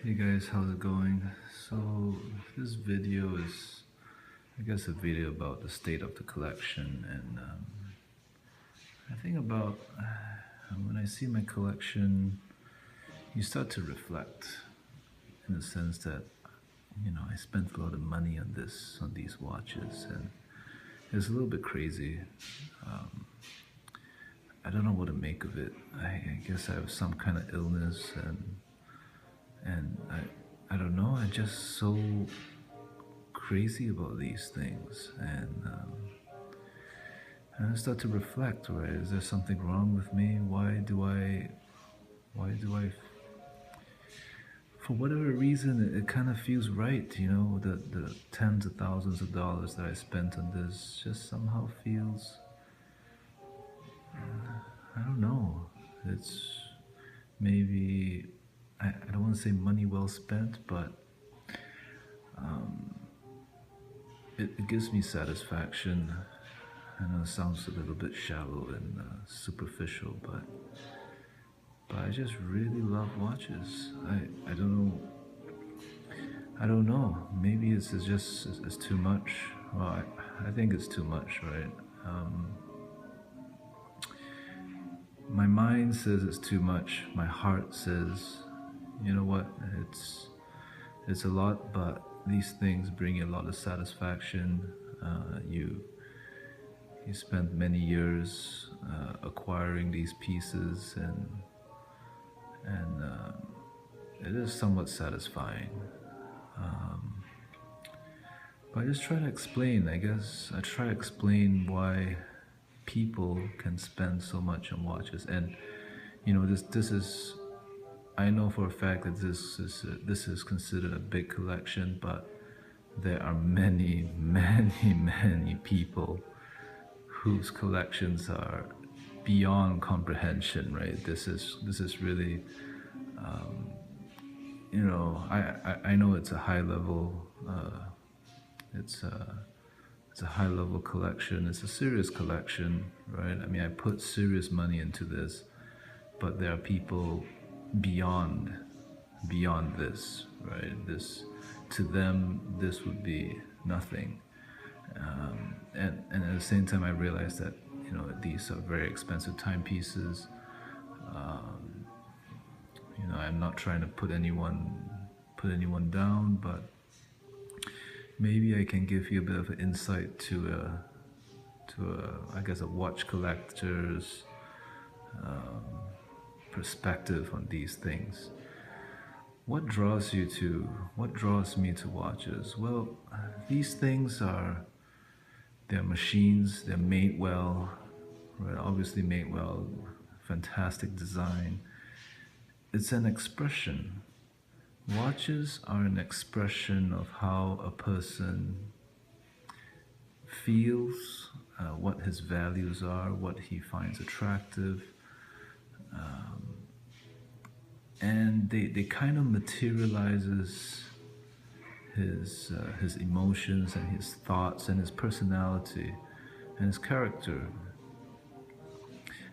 Hey guys, how's it going? So this video is, I guess, a video about the state of the collection, and I think about when I see my collection, you start to reflect, in the sense that I spent a lot of money on these watches, and it's a little bit crazy. I don't know what to make of it. I guess I have some kind of illness, and I don't know. I'm just so crazy about these things, and I start to reflect. Right, is there something wrong with me? Why do I? For whatever reason, it kind of feels right. The tens of thousands of dollars that I spent on this just somehow feels. I don't know. It's maybe I don't want to say money well spent, but it gives me satisfaction. I know it sounds a little bit shallow and superficial, but I just really love watches. I don't know. I don't know. Maybe it's too much. Well, I think it's too much, right? My mind says it's too much. My heart says, you know what? It's a lot, but these things bring you a lot of satisfaction. You spent many years acquiring these pieces, and it is somewhat satisfying. But I just try to explain. I guess I try to explain why people can spend so much on watches, and this is. I know for a fact that this is considered a big collection, but there are many, many, many people whose collections are beyond comprehension. Right? This is really, I know it's a high level. It's a high level collection. It's a serious collection, right? I mean, I put serious money into this, but there are people beyond this, right? This, to them, this would be nothing. And at the same time, I realized that these are very expensive timepieces. I'm not trying to put anyone down, but maybe I can give you a bit of an insight I guess, a watch collector's perspective on these things. What draws me to watches? Well, these things they're machines, they're made well, right? Obviously made well, fantastic design. It's an expression. Watches are an expression of how a person feels, what his values are, what he finds attractive, and they kind of materializes his emotions and his thoughts and his personality and his character.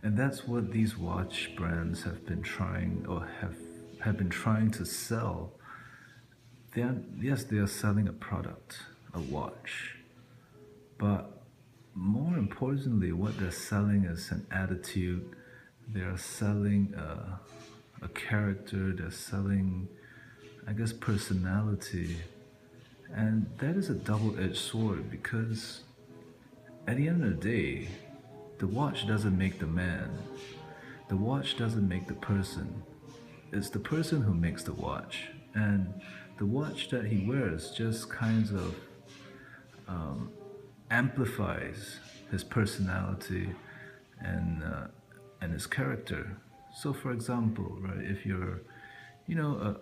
And that's what these watch brands have been trying, or have been trying to sell. Yes, they are selling a product, a watch, but more importantly, what they're selling is an attitude. They are selling a character. They're selling, I guess, personality. And that is a double-edged sword, because at the end of the day, the watch doesn't make the man. The watch doesn't make the person. It's the person who makes the watch. And the watch that he wears just kind of amplifies his personality and his character. So, for example, right, if you're, a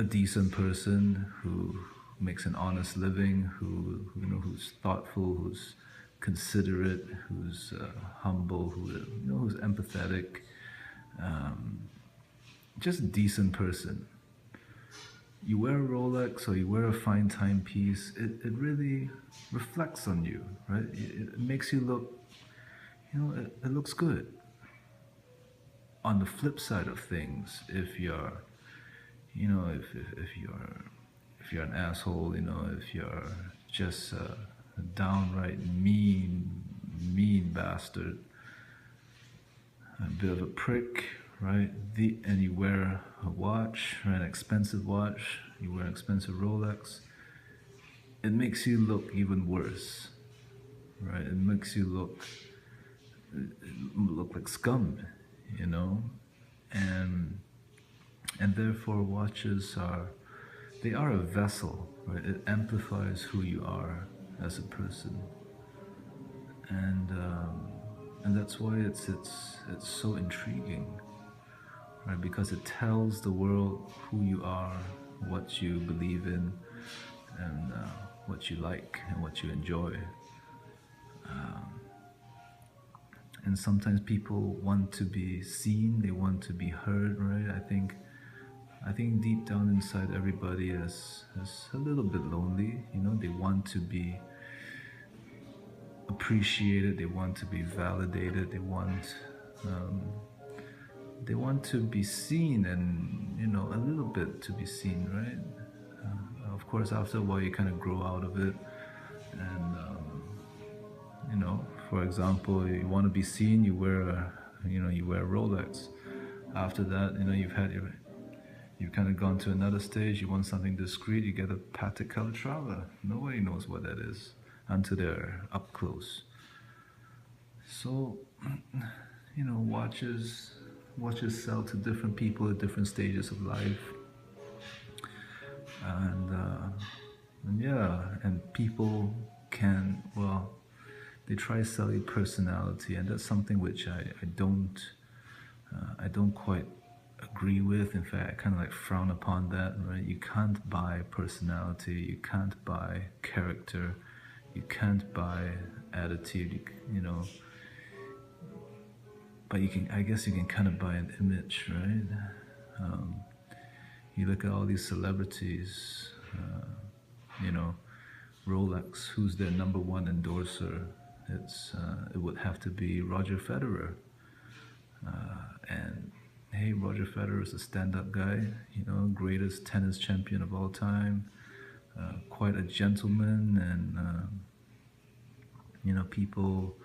decent person who makes an honest living, who's thoughtful, who's considerate, who's humble, who's empathetic, just a decent person. You wear a Rolex or you wear a fine timepiece, it really reflects on you, right? It makes you look, it looks good. On the flip side of things, if you're You know, if you're an asshole, you know, if you're just a downright mean bastard, a bit of a prick, right? And you wear a watch, right, an expensive watch, you wear an expensive Rolex, it makes you look even worse, right? It makes you look like scum, you know, and therefore watches are a vessel, right? It amplifies who you are as a person, and that's why it's so intriguing, right? Because it tells the world who you are, what you believe in, and what you like and what you enjoy. And sometimes people want to be seen, they want to be heard, right? I think deep down inside everybody is a little bit lonely, you know, they want to be appreciated, they want to be validated, um, they want to be seen, and you know, a little bit to be seen, right? Of course, after a while, you kind of grow out of it, and you know, for example, you want to be seen, you wear a Rolex. After that, you know, you've kind of gone to another stage. You want something discreet, you get a Patek Calatrava. Nobody knows what that is until they're up close. So, you know, watches sell to different people at different stages of life, and, yeah, and people can, well, they try to sell you personality, and that's something which I don't quite agree with. In fact, I kind of like frown upon that, right? You can't buy personality, you can't buy character, you can't buy attitude, you know, but you can, I guess you can kind of buy an image, right? You look at all these celebrities, you know, Rolex, who's their number one endorser? It would have to be Roger Federer. And hey, Roger Federer is a stand-up guy, you know, greatest tennis champion of all time, quite a gentleman, and you know, people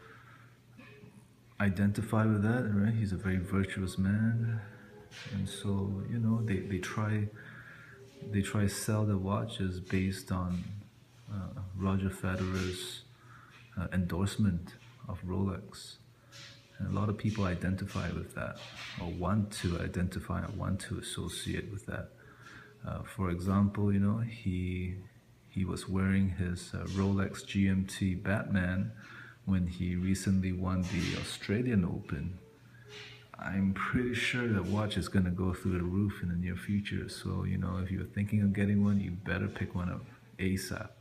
identify with that, right? He's a very virtuous man, and so you know, they try to sell the watches based on Roger Federer's endorsement of Rolex. And a lot of people identify with that, or want to identify, or want to associate with that. For example, you know, he was wearing his Rolex GMT Batman when he recently won the Australian Open. I'm pretty sure that watch is going to go through the roof in the near future. So, you know, if you're thinking of getting one, you better pick one up ASAP.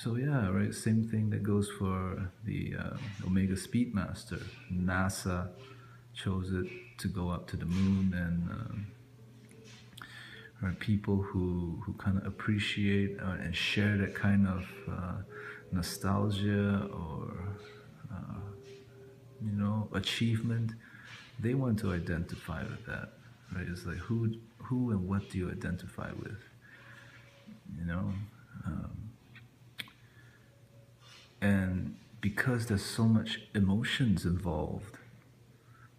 So yeah, right. Same thing that goes for the Omega Speedmaster. NASA chose it to go up to the moon, and right, people who kind of appreciate and share that kind of nostalgia, or you know, achievement, they want to identify with that. Right? It's like who and what do you identify with? You know. And because there's so much emotions involved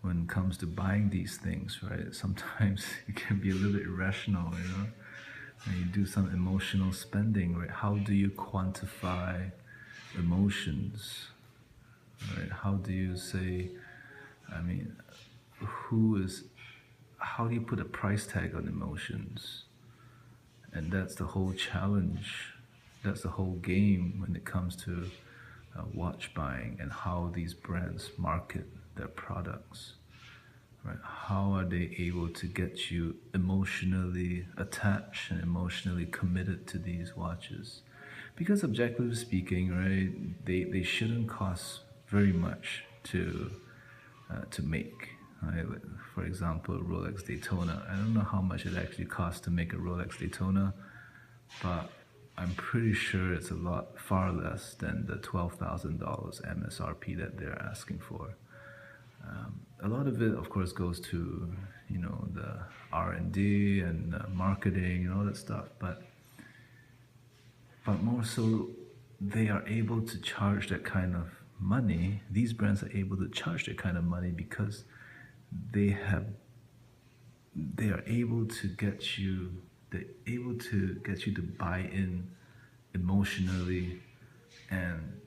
when it comes to buying these things, right? Sometimes it can be a little bit irrational, you know? And you do some emotional spending, right? How do you quantify emotions, right? How do you say, I mean, how do you put a price tag on emotions? And that's the whole challenge. That's the whole game when it comes to watch buying, and how these brands market their products, right? How are they able to get you emotionally attached and emotionally committed to these watches? Because objectively speaking, right, they shouldn't cost very much to make. Right? Like, for example, Rolex Daytona. I don't know how much it actually costs to make a Rolex Daytona, but I'm pretty sure it's a lot far less than the $12,000 MSRP that they're asking for. a lot of it, of course, goes to, you know, the R&D and marketing and all that stuff. But more so, they are able to charge that kind of money. These brands are able to charge that kind of money because they have they are able to get you they're able to get you to buy in emotionally and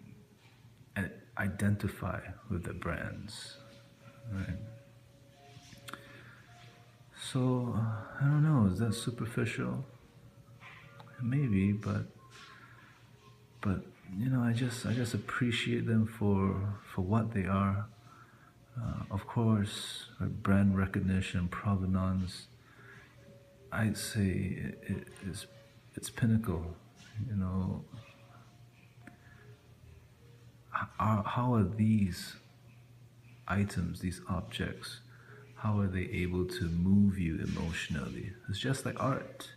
and identify with the brands, right? So I don't know, is that superficial? Maybe, but you know, I just appreciate them for what they are. Of course, brand recognition, provenance. I'd say it's pinnacle. You know, how are these items, these objects, how are they able to move you emotionally? It's just like art,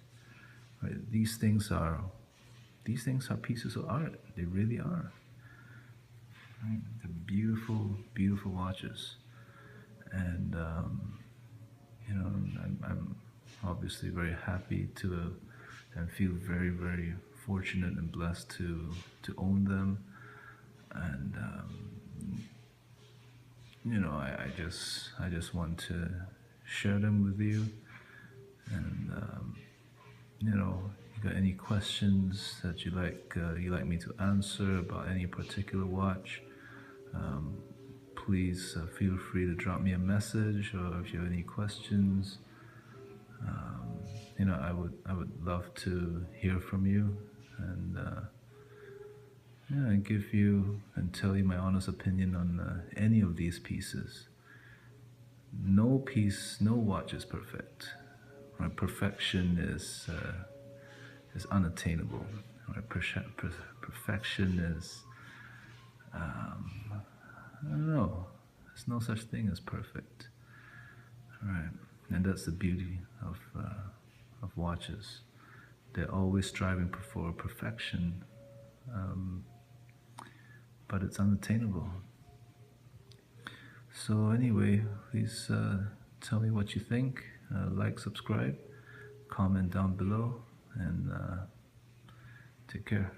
right? These things are pieces of art. They really are. Right? They're beautiful, beautiful watches, and you know, I'm obviously very happy to and feel very, very fortunate and blessed to own them, and you know, I just want to share them with you, and you know, you got any questions that you like me to answer about any particular watch, please feel free to drop me a message, or if you have any questions, you know, I would love to hear from you, and yeah, and give you and tell you my honest opinion on any of these pieces. No piece, no watch is perfect. Right? Perfection is unattainable. Right? Perfection is I don't know. There's no such thing as perfect. Right? And that's the beauty of watches. They're always striving for perfection, but it's unattainable. So anyway, please tell me what you think. Like, subscribe, comment down below, and take care.